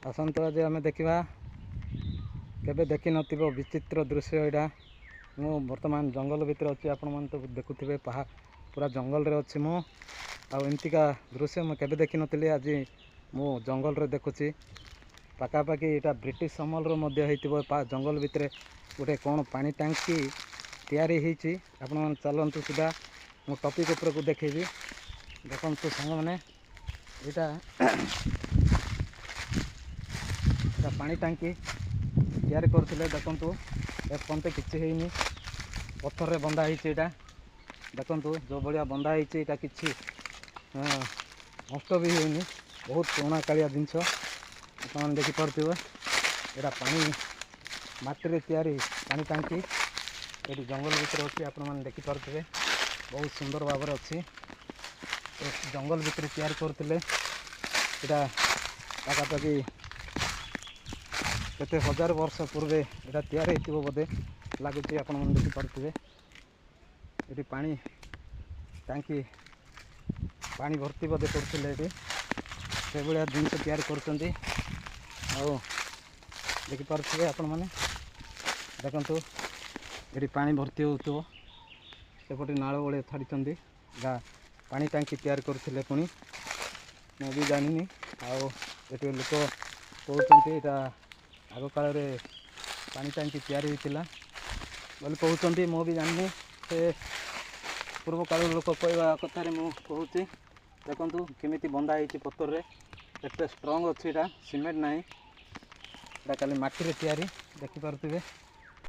आसंतु आज आम देखा केबे देखी नथिबो विचित्र दृश्य यहाँ। मु बर्तमान जंगल भितर अच्छी आपण मैंने तो देखुवे पहाड़ पूरा जंगल रे अच्छी मु आमतीका दृश्य मुझे केबे देखी नी आज मु जंगल रे देखुची पखापाखि यहाँ ब्रिटिश समल जंगल भितर गोटे कौन पानी टांकी तैयारी होती आपण मैंने चलतु सीधा मो टॉपिक उपर को देखेबी देखु सांग मैंने यहाँ पानी टांकी तैयारी करते देखु एपर्यंत किसी है पत्थर रे बंधा होती देखु जो भाया बंधा होती किसी नष्ट भी होनी बहुत पुराना कालिया जिनस आप देखिपे यहाँ पानी माटी तैयारी पानी टांकी ये जंगल भितर अच्छी आपण मैंने देखिपे बहुत सुंदर भाव अच्छी जंगल भितर तैयारी करते यहाँ पखापाखि केते हजार वर्ष पूर्वे यहाँ तैयारी हो बोधे लगुच आप देखिपे ये पानी टांकी पानी भर्ती बोधे करते से भाया जिनस तैयारी कर देखिपे आपण मैंने देखु ये पानी भर्ती होपटे नाल भाया छाड़ी जहाँ पानी टांकी तैयारी करते पुणी मैं भी जानी आटे लोक कहते आग काल पानी टांकी तैयारी होता बोले कहते मु भी जानी से पूर्व काल लोक कहवा कथार मुझे कहूँ देखु केमी बंधा होती पत्थर एत स्ट्रंग अच्छी सीमेंट ना यहाँ खाली मटी तैयारी देखिपे।